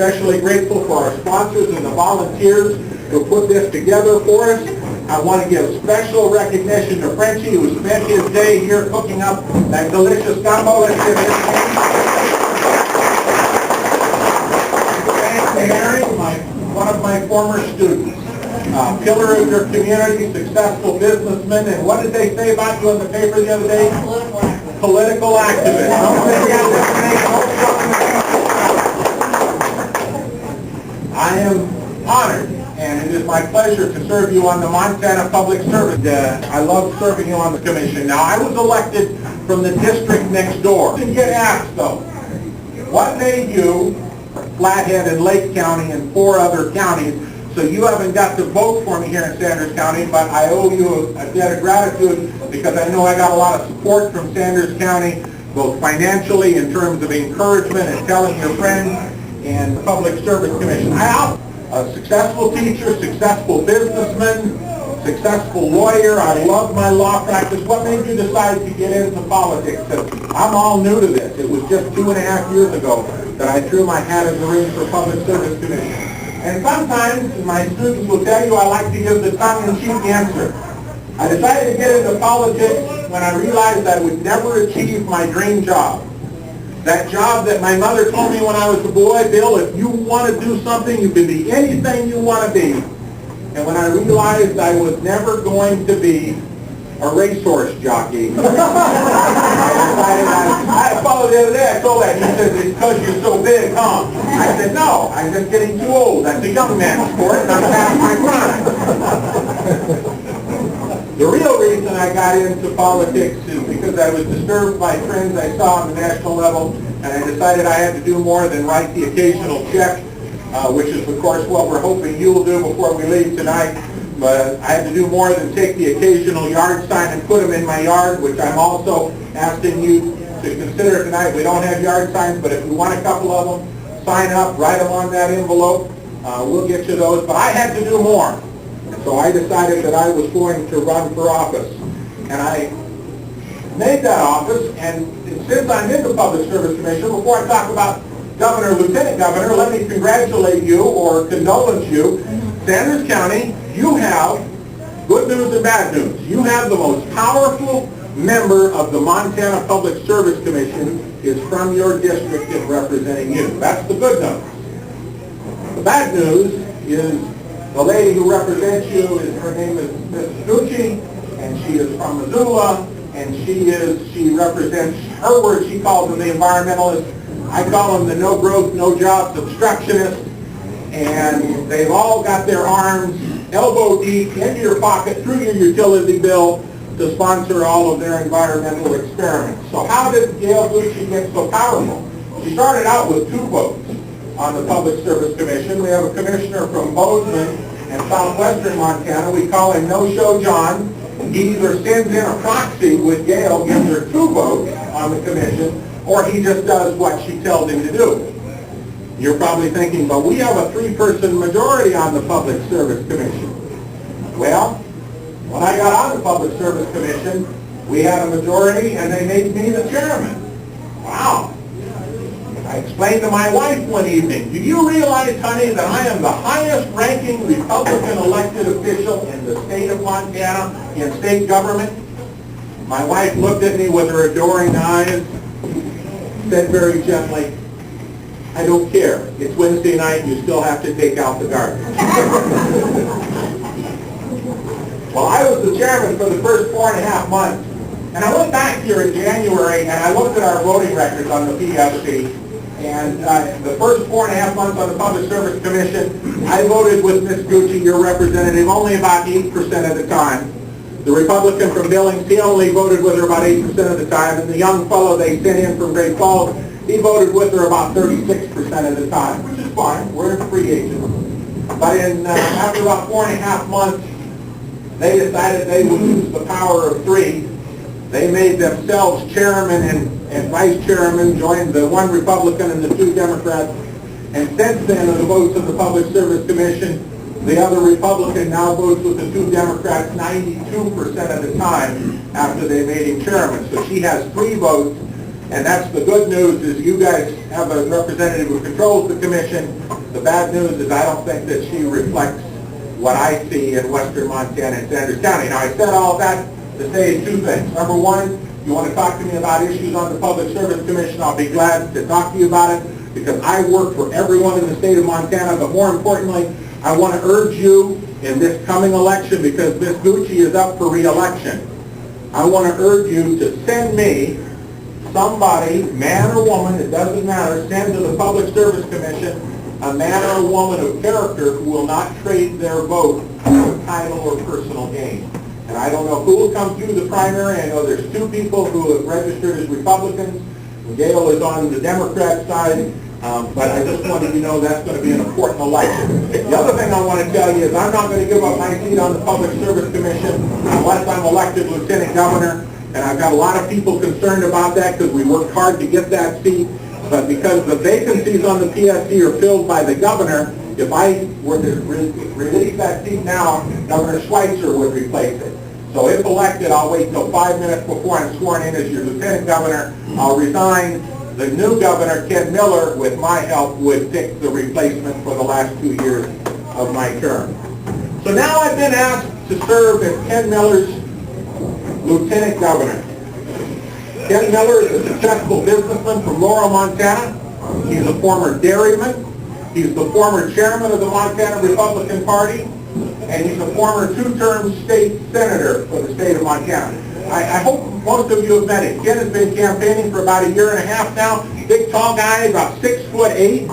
especially grateful for our sponsors and the volunteers who put this together for us. I want to give special recognition to Frenchie, who spent his day here cooking up that delicious gumbo. Let's give him a hand. Thanks to Harry, one of my former students. Pillar of your community, successful businessman, and what did they say about you in the paper the other day? Political activist. I am honored, and it is my pleasure to serve you on the Montana Public Service. I love serving you on the commission. Now, I was elected from the district next door. Didn't get asked, though, what made you, Flathead and Lake County and 4 other counties, so you haven't got to vote for me here in Sanders County, but I owe you a debt of gratitude because I know I got a lot of support from Sanders County, both financially in terms of encouragement and telling your friends, and the Public Service Commission. I'm a successful teacher, successful businessman, successful lawyer. I love my law practice. What made you decide to get into politics? I'm all new to this. It was just 2.5 years ago that I threw my hat in the ring for Public Service Commission. And sometimes my students will tell you I like to give the tongue-in-cheek answer. I decided to get into politics when I realized I would never achieve my dream job. That job that my mother told me when I was a boy, Bill, if you want to do something, you can be anything you want to be. And when I realized I was never going to be a racehorse jockey, I decided I followed the other day, I told that, he said, it's because you're so big, huh? I said, no, I'm just getting too old. That's a young man's sport, and I'm past my prime. The real reason I got into politics is because I was disturbed by trends I saw on the national level, and I decided I had to do more than write the occasional check, which is, of course, what we're hoping you'll do before we leave tonight. But I had to do more than take the occasional yard sign and put them in my yard, which I'm also asking you to consider tonight. We don't have yard signs, but if you want a couple of them, sign up, write them on that envelope. We'll get you those. But I had to do more. So I decided that I was going to run for office. And I made that office, and since I'm in the Public Service Commission, before I talk about Governor, Lieutenant Governor, let me congratulate you or condolence you. Sanders County, you have good news and bad news. You have the most powerful member of the Montana Public Service Commission is from your district and representing you. That's the good news. The bad news is the lady who represents you, her name is Mrs. Gucci, and she is from Missoula, and she represents, her words, she calls them the environmentalists. I call them the no growth, no jobs obstructionists, and they've all got their arms elbow deep into your pocket through your utility bill to sponsor all of their environmental experiments. So how did Gail Gucci get so powerful? She started out with 2 votes on the Public Service Commission. We have a commissioner from Bozeman and southwestern Montana. We call him No-Show John. He either sends in a proxy with Gail, gives her 2 votes on the commission, or he just does what she tells him to do. You're probably thinking, but we have a 3-person majority on the Public Service Commission. Well, when I got on the Public Service Commission, we had a majority and they made me the chairman. Wow. I explained to my wife one evening, do you realize, honey, that I am the highest ranking Republican elected official in the state of Montana in state government? My wife looked at me with her adoring eyes, said very gently, I don't care. It's Wednesday night, you still have to take out the garbage. Well, I was the chairman for the first 4.5 months, and I went back here in January and I looked at our voting records on the PFC, and the first 4.5 months on the Public Service Commission, I voted with Ms. Gucci, your representative, only about 8% of the time. The Republican from Billings, he only voted with her about 8% of the time, and the young fellow they sent in from Great Falls, he voted with her about 36% of the time, which is fine. We're a free agent. But after about 4.5 months, they decided they would use the power of 3. They made themselves chairman and vice chairman, joined the 1 Republican and the 2 Democrats. And since then, of the votes of the Public Service Commission, the other Republican now votes with the 2 Democrats 92% of the time after they made him chairman. So she has 3 votes And that's the good news, is you guys have a representative who controls the commission. The bad news is I don't think that she reflects what I see in western Montana and Sanders County. Now, I said all that to say two things. Number one, you want to talk to me about issues on the Public Service Commission, I'll be glad to talk to you about it, because I work for everyone in the state of Montana. But more importantly, I want to urge you in this coming election, because Ms. Gucci is up for re-election, I want to urge you to send me somebody, man or woman, it doesn't matter, send to the Public Service Commission a man or a woman of character who will not trade their vote for title or personal gain. And I don't know who will come through the primary. I know there's two people who have registered as Republicans. Gail is on the Democrat side, but I just wanted you to know that's going to be an important election. The other thing I want to tell you is I'm not going to give up my seat on the Public Service Commission unless I'm elected Lieutenant Governor. And I've got a lot of people concerned about that because we worked hard to get that seat. But because the vacancies on the PSC are filled by the governor, if I were to release that seat now, Governor Schweitzer would replace it. So if elected, I'll wait till 5 minutes before I'm sworn in as your Lieutenant Governor. I'll resign. The new governor, Ken Miller, with my help, would pick the replacement for the last 2 years of my term. So now I've been asked to serve as Ken Miller's Lieutenant Governor. Ken Miller is a successful businessman from Laurel, Montana. He's a former dairyman. He's the former chairman of the Montana Republican Party. And he's a former two-term state senator for the state of Montana. I hope most of you have met him. Ken has been campaigning for about 1.5 years now. Big, tall guy, about 6'8".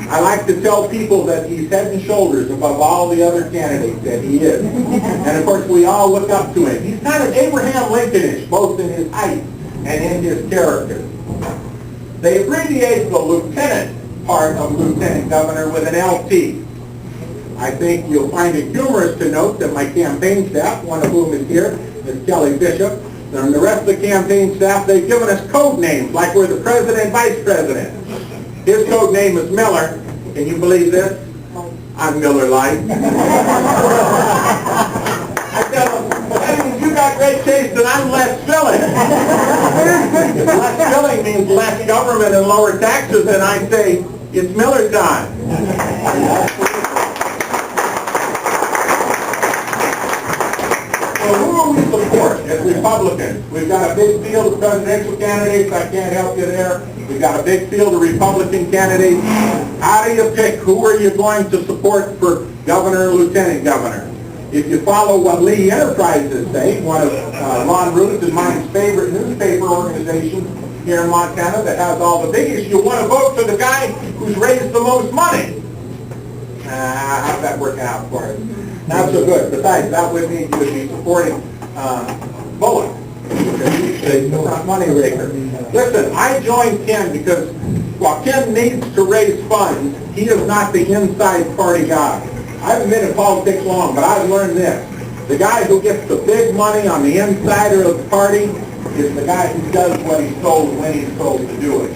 I like to tell people that he's head and shoulders above all the other candidates that he is. And of course, we all look up to him. He's kind of Abraham Lincoln-ish, both in his height and in his character. They abbreviate the lieutenant part of Lieutenant Governor with an LT. I think you'll find it humorous to note that my campaign staff, one of whom is here, is Kelly Bishop, and the rest of the campaign staff, they've given us code names, like we're the president and vice president. His code name is Miller. Can you believe this? I'm Miller Lite. I tell them, that means you got great taste and I'm less filling. If less filling means less government and lower taxes, then I say, it's Miller time. So who do we support as Republicans? We've got a big field of presidential candidates. I can't help you there. We've got a big field of Republican candidates. How do you pick who are you going to support for governor or lieutenant governor? If you follow what Lee Enterprises say, one of Ron Root and mine's favorite newspaper organizations here in Montana that has all the big issues, you want to vote for the guy who's raised the most money. How's that working out for us? Not so good. Besides, that would mean you would be supporting Bullock, the front money raker. Listen, I joined Ken because while Ken needs to raise funds, he is not the inside party guy. I haven't been in politics long, but I've learned this. The guy who gets the big money on the inside of the party is the guy who does what he's told when he's told to do it.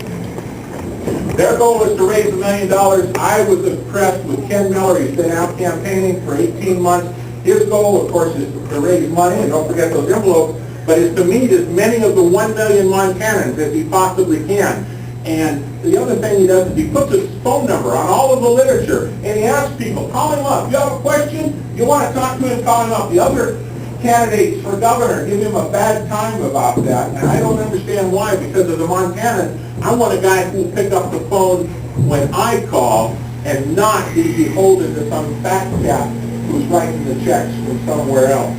Their goal is to raise $1 million. I was impressed with Ken Miller. He's been out campaigning for 18 months. His goal, of course, is to raise money, and don't forget those envelopes, but is to meet as many of the 1 million Montanans as he possibly can. And the other thing he does is he puts his phone number on all of the literature, and he asks people, call him up. You have a question? You want to talk to him, call him up. The other candidates for governor give him a bad time about that, and I don't understand why, because as a Montanan, I want a guy who will pick up the phone when I call and not be beholden to some fat cat who's writing the checks from somewhere else.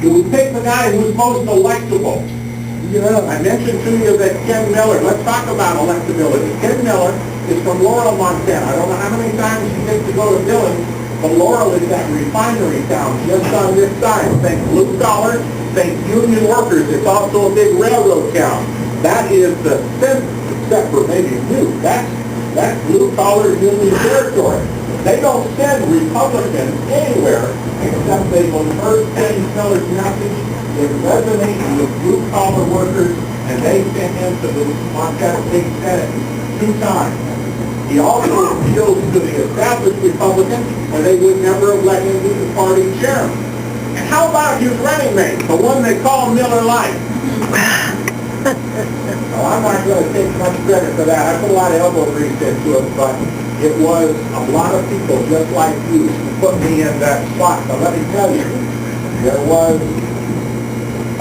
Do we pick the guy who's most electable? I mentioned to you that Ken Miller, let's talk about electability. Ken Miller is from Laurel, Montana. I don't know how many times he gets to go to Dillon, but Laurel is that refinery town just on this side. Think blue collar, think union workers. It's also a big railroad town. That is the center, except for maybe you. That's blue collar union territory. They don't send Republicans anywhere except they will heard Ken Miller's message. It resonates with blue-collar workers, and they sent him to the Montana State Senate 2 times. He also appeals to the established Republicans, and they would never have let him be the party chairman. And how about his running mate, the one they call Miller Lite? Well, I'm not going to take much credit for that. I put a lot of elbow grease into it, but it was a lot of people just like you who put me in that spot. But let me tell you, there was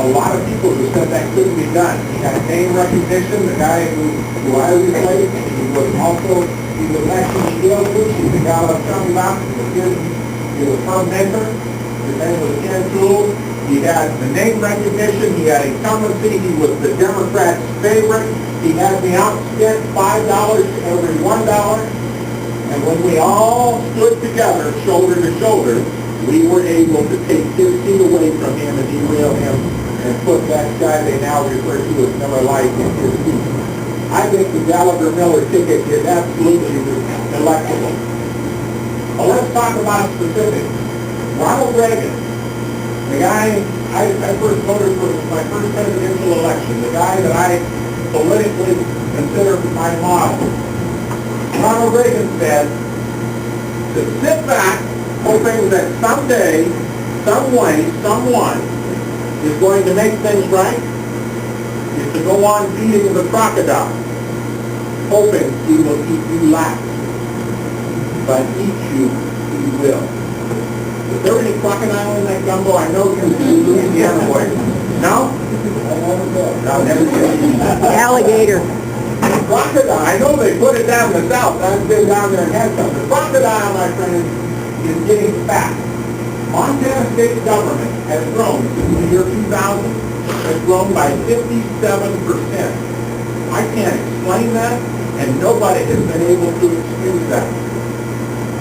a lot of people who said that couldn't be done. He had name recognition. The guy who I replaced, he was actually Bill Gallagher, the guy I was talking about. He was her mentor. His name was Ken Toole. He had the name recognition. He had incumbency. He was the Democrats' favorite. He had me outspent $5 to every $1. And when we all stood together, shoulder to shoulder, we were able to take his seat away from him and derail him and put that guy they now refer to as Miller Lite in his seat. I think the Gallagher-Miller ticket is absolutely electable. Well, let's talk about specifics. Ronald Reagan, the guy I first voted for my first presidential election, the guy that I politically consider my model. Ronald Reagan said to sit back hoping that someday, some way, someone is going to make things right is to go on feeding the crocodile, hoping he will eat you last. But eat you, he will. Is there any crocodile in that gumbo? I know you're Louisiana boy. No? No, never did. Alligator. Crocodile, I know they put it down in the South. I've been down there and had some. The crocodile, my friend, is getting fat. Montana state government has grown since the year 2000, has grown by 57%. I can't explain that, and nobody has been able to excuse that.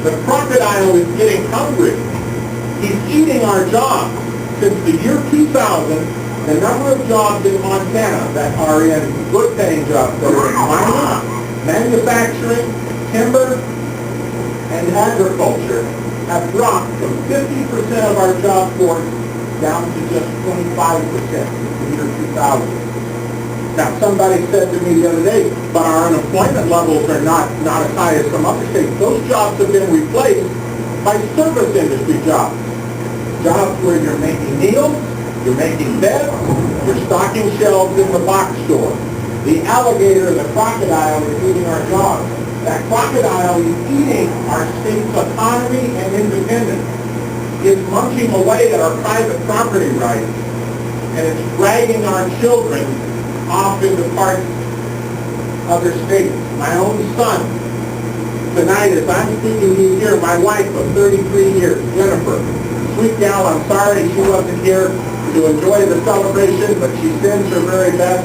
The crocodile is getting hungry. He's eating our jobs. Since the year 2000, the number of jobs in Montana that are in good-paying jobs, that are in mining, manufacturing, timber, and agriculture, have dropped from 50% of our job force down to just 25% since the year 2000. Now, somebody said to me the other day, but our unemployment levels are not as high as some other states. Those jobs have been replaced by service industry jobs. Jobs where you're making meals, you're making beds, you're stocking shelves in the box store. The alligator, the crocodile, is eating our jobs. That crocodile is eating our state's autonomy and independence. It's munching away at our private property rights. And it's dragging our children off into parts of other states. My own son, tonight as I'm speaking to you here, my wife of 33 years, Jennifer, sweet gal, I'm sorry she wasn't here to enjoy the celebration, but she sends her very best.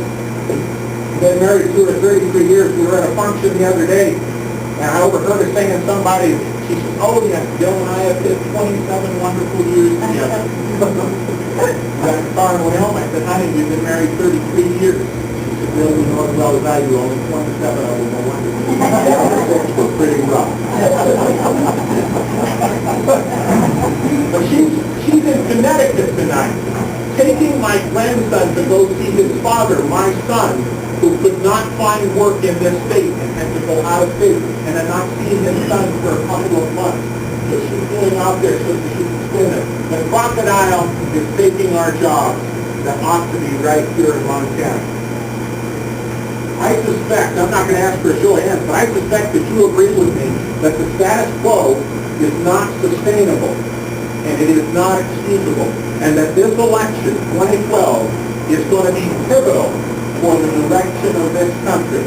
Been married to her 33 years. We were at a function the other day, and I overheard her saying to somebody, she said, oh yes, Bill and I have been 27 wonderful years together. Got in the car and went home. I said, honey, we've been married 33 years. She said, Bill, you know as well as I do, only 27 of them were wonderful. The other 6 were pretty rough. But she's in Connecticut tonight, taking my grandson to go see his father, my son, who could not find work in this state and had to go out of state and had not seen his son for a couple of months. So she's going out there so that she can spend it. The crocodile is taking our jobs that ought to be right here in Montana. I suspect, I'm not going to ask for a show of hands, but I suspect that you agree with me that the status quo is not sustainable and it is not excusable, and that this election, 2012, is going to be pivotal for the direction of this country.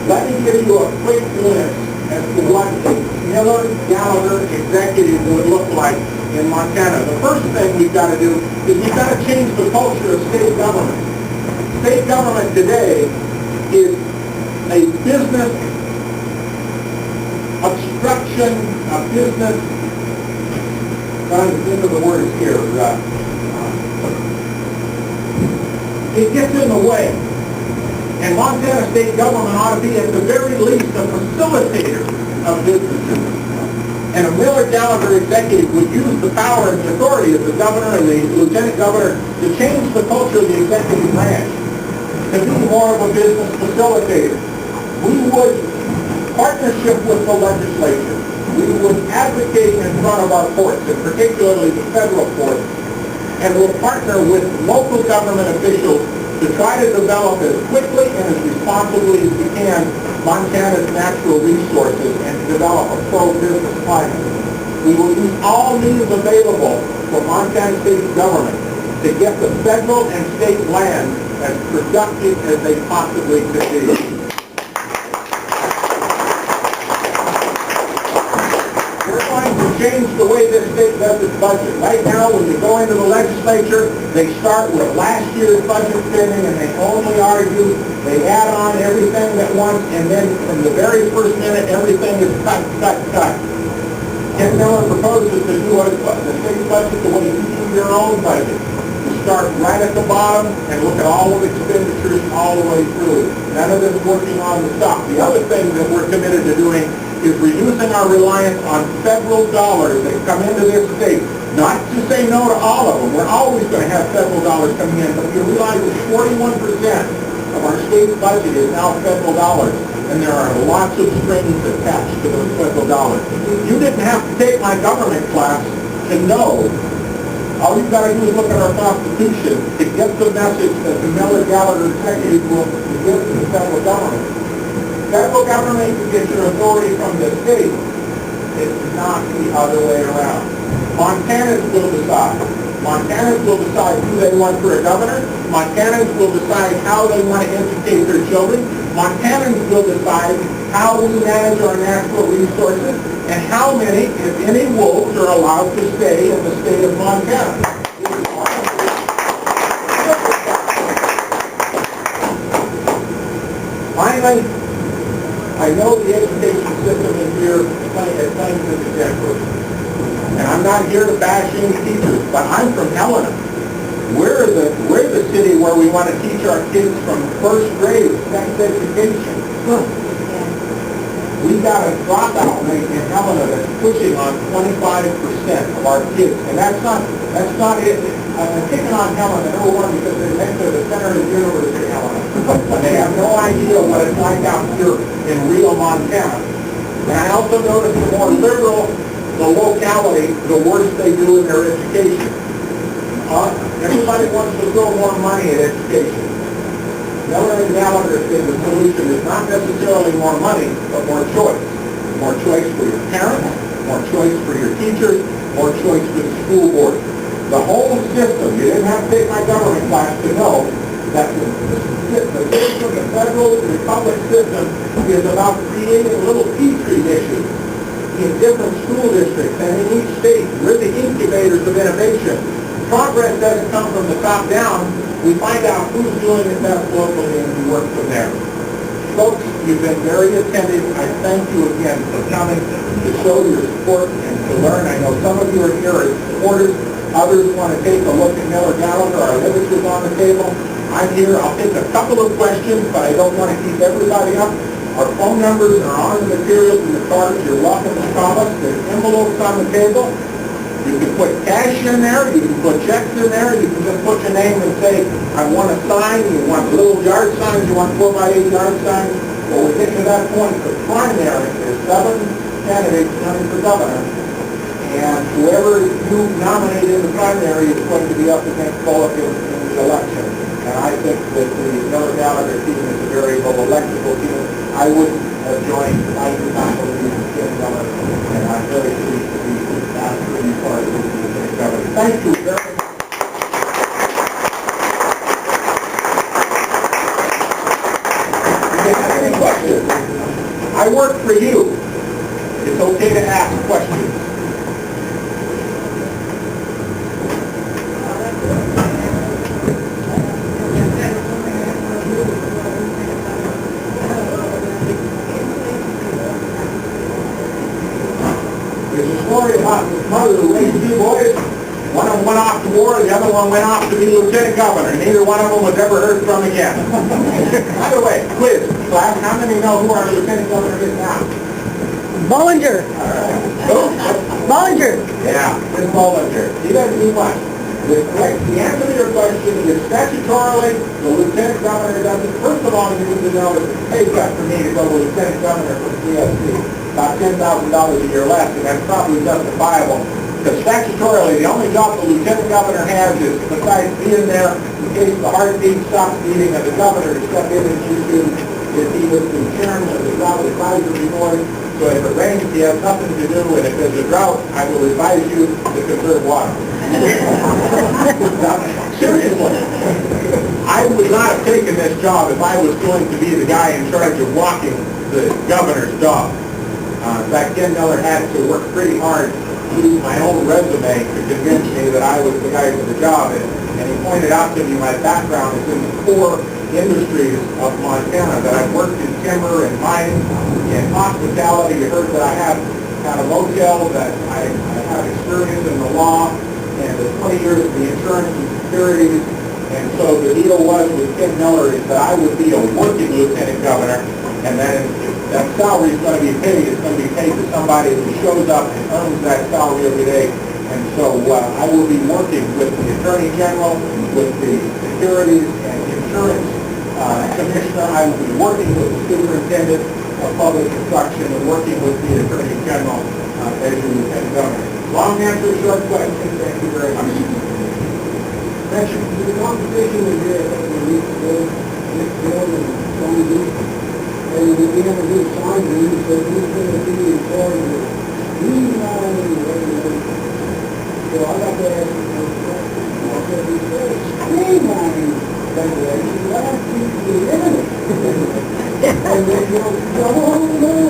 Let me give you a quick glimpse as to what a Miller-Gallagher executive would look like in Montana. The first thing we've got to do is we've got to change the culture of state government. State government today is a business obstruction, a business, into the words here, it gets in the way. And Montana state government ought to be at the very least a facilitator of businesses. And a Miller-Gallagher executive would use the power and the authority of the governor and the lieutenant governor to change the culture of the executive branch, to be more of a business facilitator. We would partnership with the legislature. We would advocate in front of our courts, and particularly the federal courts, and will partner with local government officials to try to develop as quickly and as responsibly as we can Montana's natural resources and to develop a pro-business climate. We will use all means available for Montana state government to get the federal and state land as productive as they possibly could be. We're going to change the way this state does its budget. Right now, when you go into the legislature, they start with last year's budget spending and they only argue, they add on everything at once, and then from the very first minute, everything is cut, cut, cut. Ken Miller proposes to do the state budget the way you do your own budget. You start right at the bottom and look at all of the expenditures all the way through. None of this working on the stuff. The other thing that we're committed to doing is reducing our reliance on federal dollars that come into this state. Not to say no to all of them. We're always going to have federal dollars coming in, but you realize that 41% of our state budget is now federal dollars, and there are lots of strings attached to those federal dollars. You didn't have to take my government class to know. All you've got to do is look at our Constitution to get the message that the Miller-Gallagher executive will give to the federal government. Federal government can get your authority from the state. It's not the other way around. Montanans will decide. Montanans will decide who they want for a governor. Montanans will decide how they want to educate their children. Montanans will decide how we manage our natural resources and how many, if any, wolves are allowed to stay in the state of Montana. Finally, I know the education system in here is claims as exemplary. And I'm not here to bash any teachers, but I'm from Helena. We're the city where we want to teach our kids from first grade sex education. We got a dropout rate in Helena that's pushing on 25% of our kids. And that's not it. I'm picking on Helena, number one, because they're next to the center of the University of Helena. And they have no idea what it's like out here in real Montana. And I also notice the more liberal the locality, the worse they do in their education. Everybody wants to throw more money at education. Miller and Gallagher said the solution is not necessarily more money, but more choice. More choice for your parents, more choice for your teachers, more choice for the school board. The whole system, you didn't have to take my government class to know that the system, the federal republic system, is about creating little petri dishes in different school districts, and in each state, we're the incubators of innovation. Progress doesn't come from the top down. We find out who's doing it best locally, and we work from there. Folks, you've been very attentive. I thank you again for coming to show your support and to learn. I know some of you are here as supporters. Others want to take a look at Miller-Gallagher. Our literature is on the table. I'm here. I'll take a couple of questions, but I don't want to keep everybody up. Our phone numbers are on the materials in the cards. You're welcome to call us. There's envelopes on the table. You can put cash in there. You can put checks in there. You can just put your name and say, I want a sign. You want little yard signs. You want 4x8 yard signs. Well, we're getting to that point. The primary is 7 candidates running for governor. And whoever you nominate in the primary is going to be up against Bullock in the election. And I think that the Miller-Gallagher team is a very electrical team. I wouldn't have joined the Biden faculty in Ken Miller, and I'm very pleased to be asked to be part of the government. Thank you very much. If you have any questions, I work for you. It's okay to ask questions. About his mother who raised 2 boys. One of them went off to war, the other one went off to be lieutenant governor. Neither one of them was ever heard from again. By the way, quiz, class, how many know who our lieutenant governor is now? Bollinger. All right. Who? Bollinger. Yeah, Miss Bollinger. He doesn't do much. The answer to your question is statutorily, the lieutenant governor doesn't. First of all, you need to know that the pay cut for me to go to lieutenant governor from CSC. About $10,000 a year less, and that's probably justifiable. Because statutorily, the only job the lieutenant governor has is, besides being there in case the heartbeat stops beating, of the governor to step in and issue, if he was the chairman of the drought advisory board. So if it rains, he has nothing to do, and if there's a drought, I will advise you to conserve water. Now, seriously, I would not have taken this job if I was going to be the guy in charge of walking the governor's dog. In fact, Ken Miller had to work pretty hard to use my own resume to convince me that I was the guy for the job. And he pointed out to me my background is in the core industries of Montana, that I've worked in timber and mining, in hospitality. You heard that I have a motel, that I have experience in the law, and the 20 years in the insurance and securities. And so the deal was with Ken Miller is that I would be a working lieutenant governor, and that if that salary is going to be paid, it's going to be paid to somebody who shows up and earns that salary every day. And so I will be working with the Attorney General, with the Securities and Insurance Commissioner. I will be working with the Superintendent of Public Instruction and working with the Attorney General as your Lieutenant Governor. Long answer, short question. Thank you very much. Mention the competition is here that we need to go next year and Tony Lee. And we began to do signs and he said he's going to be in charge of streamlining regulations. So I got to ask him those questions. I said, he said streamlining regulations. Why don't you eliminate? And they go, no,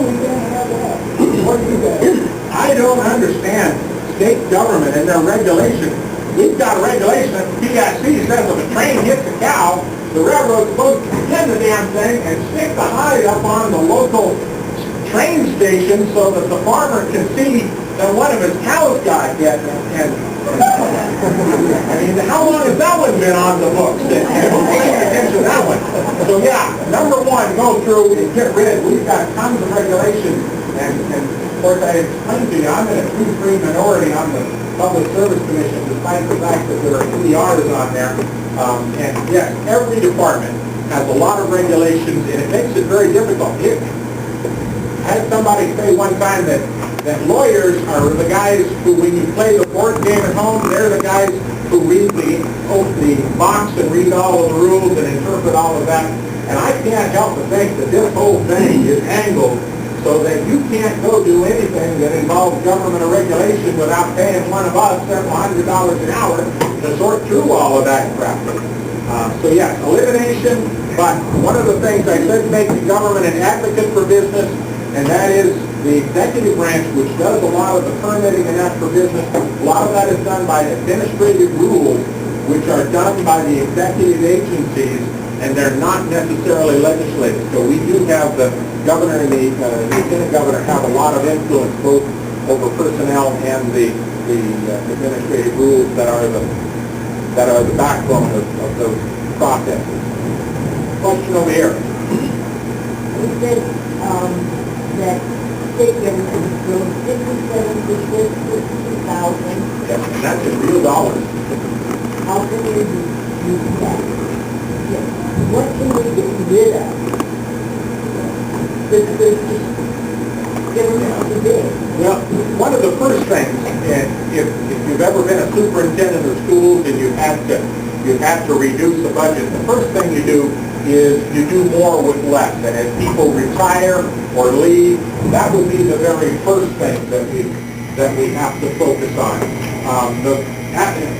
we can't have that. What do you guys? I don't understand state government and their regulations. We've got a regulation that the PSC says if a train hits a cow, the railroad's supposed to pin the damn thing and stick the hide up on the local train station so that the farmer can see that one of his cows got hit. And I mean, how long has that one been on the books? And who's paying attention to that one? So yeah, number one, go through and get rid. We've got tons of regulations, and of course I explained to you, I'm in a 2-3 minority on the Public Service Commission, despite the fact that there are 3 R's on there. And yes, every department has a lot of regulations, and it makes it very difficult. I had somebody say one time that lawyers are the guys who, when you play the board game at home, they're the guys who read the box and read all of the rules and interpret all of that. And I can't help but think that this whole thing is angled so that you can't go do anything that involves government or regulation without paying one of us several $100s an hour to sort through all of that crap. So yes, elimination, but one of the things I said make the government an advocate for business, and that is the executive branch, which does a lot of the permitting and that for business. A lot of that is done by administrative rules, which are done by the executive agencies, and they're not necessarily legislative. So we do have the governor and the lieutenant governor have a lot of influence both over personnel and the administrative rules that are the backbone of those processes. Question over here. You said that state government from 57 to 52,000. Yes, and that's in real dollars. How can we use that? What can we get rid of? This government today. Well, one of the first things, and if you've ever been a superintendent of schools and you've had to reduce the budget, the first thing you do is you do more with less. And as people retire or leave, that would be the very first thing that we have to focus on.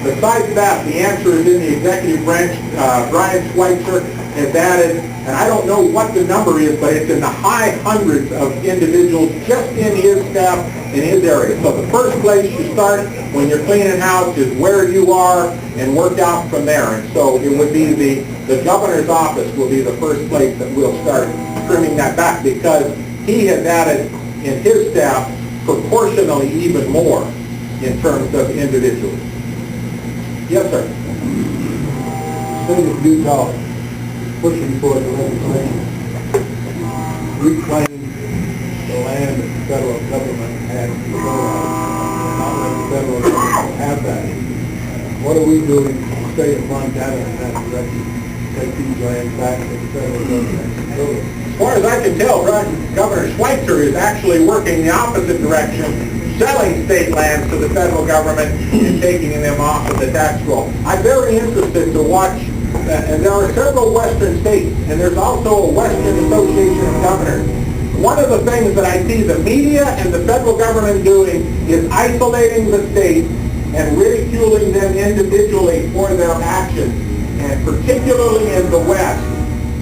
Besides that, the answer is in the executive branch. Brian Schweitzer has added, and I don't know what the number is, but it's in the high hundreds of individuals just in his staff in his area. So the first place you start when you're cleaning house is where you are and work out from there. And so it would be the governor's office will be the first place that we'll start trimming that back, because he has added in his staff proportionally even more in terms of individuals. Yes, sir. The state of Utah is pushing for the legislation reclaim the land that the federal government has control of, not let the federal government have that. What are we doing in the state of Montana in that direction? Take these lands back to the federal government and control it. As far as I can tell, Governor Schweitzer is actually working the opposite direction. selling state lands to the federal government and taking them off of the tax roll. I'm very interested to watch, and there are several western states, and there's also a Western Association of Governors. One of the things that I see the media and the federal government doing is isolating the states and ridiculing them individually for their actions. And particularly in the West,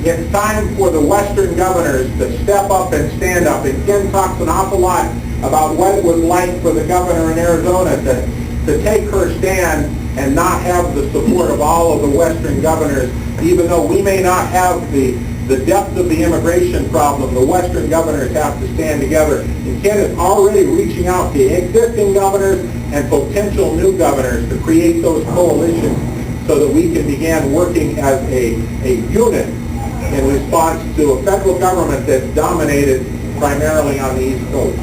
it's time for the Western governors to step up and stand up. And Ken talks an awful lot about what it was like for the governor in Arizona to take her stand and not have the support of all of the Western governors. Even though we may not have the depth of the immigration problem, the Western governors have to stand together. And Ken is already reaching out to existing governors and potential new governors to create those coalitions so that we can begin working as a unit in response to a federal government that's dominated primarily on the East Coast.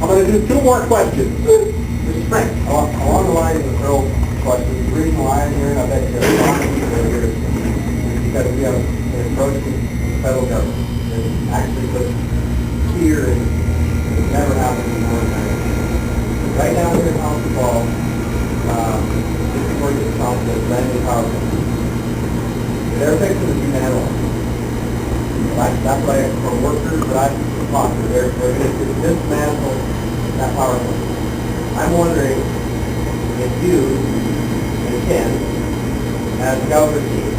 I'm going to do two more questions. Mrs. Frank. Along the line of the Earl's question, the reason why I'm here, and I bet you a lot of people are here, is because we have an approach to the federal government that actually puts fear in it never happened in North America. Right now here in House Hall, just before you get to House, there's brand new power company. They're fixing to dismantle. That's why for workers that I've talked to, they're going to dismantle that power company. I'm wondering if you and Ken, as Gallager chief,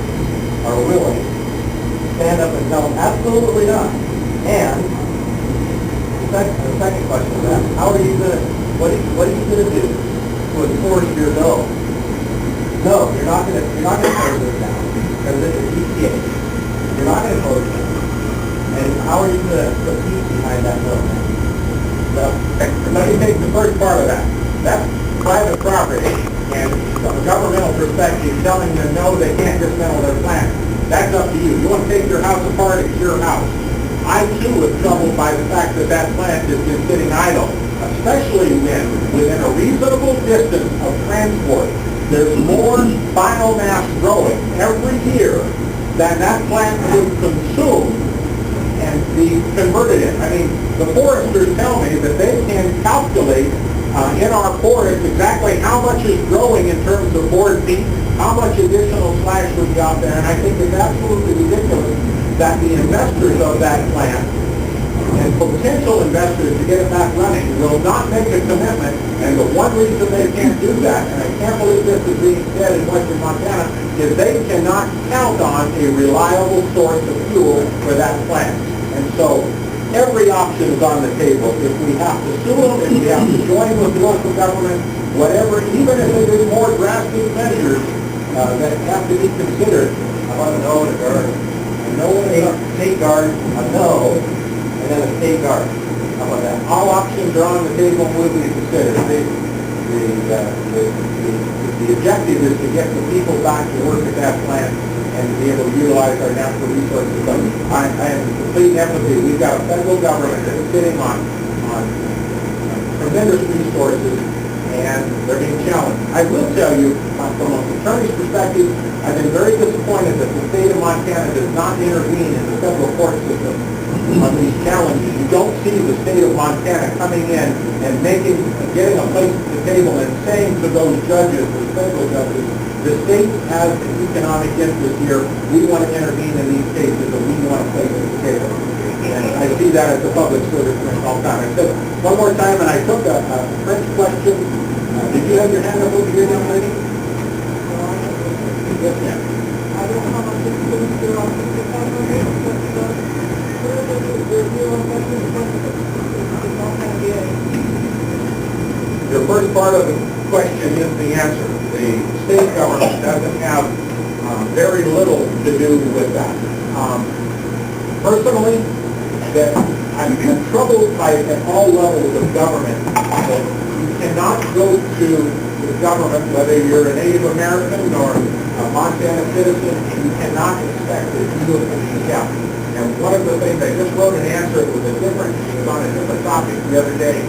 are willing to stand up and tell them absolutely not. And the second question is that, how are you going to, what are you going to do to enforce your no? No, you're not going to close this down because this is EPA. You're not going to close it down. And how are you going to put peace behind that no? So, let me take the first part of that. That's private property, and from a governmental perspective, telling them no, they can't dismantle their plant. That's up to you. You want to take your house apart, it's your house. I too was troubled by the fact that that plant has been sitting idle, especially when within a reasonable distance of transport, there's more biomass growing every year than that plant would consume and be converted in. I mean, the foresters tell me that they can calculate in our forest exactly how much is growing in terms of board feet, how much additional slash would be out there, and I think it's absolutely ridiculous that the investors of that plant and potential investors to get it back running will not make a commitment, and the one reason they can't do that, and I can't believe this is being said in Western Montana, is they cannot count on a reliable source of fuel for that plant. And so every option is on the table. If we have to sue them, if we have to join with local government, whatever, even if it is more drastic measures that have to be considered. I want to know in a garden. A no and a State guard, a no, and then a state guard. How about that? all options are on the table and will be considered. The objective is to get the people back to work at that plant and to be able to utilize our natural resources. But I am in complete empathy. We've got a federal government that is sitting on tremendous resources, and they're being challenged. I will tell you, from an attorney's perspective, I've been very disappointed that the state of Montana does not intervene in the federal court system on these challenges. You don't see the state of Montana coming in and getting a place at the table and saying to those judges, the federal judges, the state has an economic interest here. We want to intervene in these cases, and we want a place at the table. And I see that as a public service all the time. I said one more time, and I took a French question. Did you have your hand up over here, young lady? Yes, ma'am. I don't know how much it's going to do on the government, but Your first part of the question is the answer. The state government doesn't have very little to do with that. Personally, that I'm troubled by at all levels of government that you cannot go to the government, whether you're a Native American or a Montana citizen, and you cannot expect that you will be kept. And one of the things, I just wrote an answer, it was a different, it was on a different topic the other day.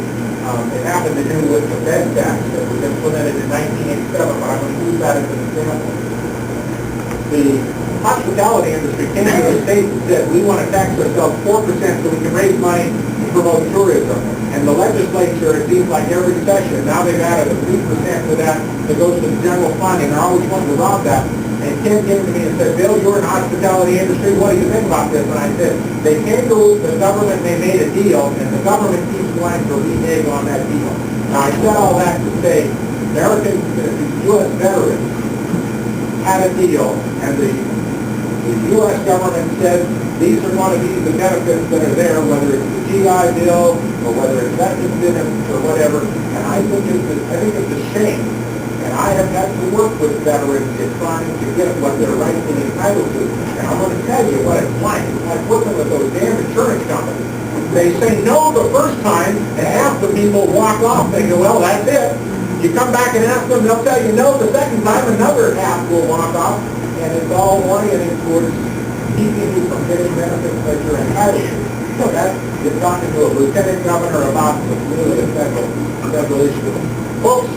It happened to do with the bed tax that was implemented in 1987, but I'm going to use that as an example. The hospitality industry came to the state and said, we want to tax ourselves 4% so we can raise money to promote tourism. And the legislature, it seems like every session, now they've added a 3% to that that goes to the general fund, and they're always wanting to rob that. And Ken came to me and said, Bill, you're in the hospitality industry, what do you think about this? And I said, they came to the government, they made a deal, and the government keeps wanting to renege on that deal. Now, I said all that to say, American, the U.S. veterans had a deal, and the U.S. government said, these are going to be the benefits that are there, whether it's the GI Bill, or whether it's veterans benefits, or whatever. And I think it's a shame. And I have had to work with veterans in trying to get what they're rightfully entitled to. And I'm going to tell you what it's like. It's like working with those damn insurance companies. They say no the first time, and half the people walk off. They go, well, that's it. You come back and ask them, they'll tell you no the second time, another half will walk off. And it's all oriented towards keeping you from getting benefits that you're entitled to. So that's, you're talking to a lieutenant governor about really a federal issue. Folks,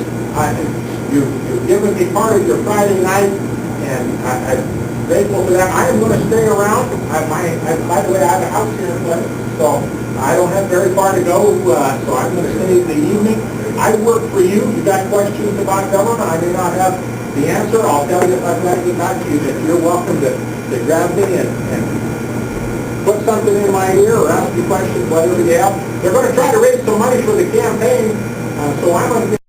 you've given me part of your Friday night, and I'm grateful for that. I am going to stay around. By the way, I have a house here in Clinton, so I don't have very far to go, so I'm going to stay in the evening. I work for you. You got questions about government, I may not have the answer. I'll tell you if I've got to get back to you, that you're welcome to grab me and put something in my ear or ask me questions, whatever you have. They're going to try to raise some money for the campaign, so I'm going to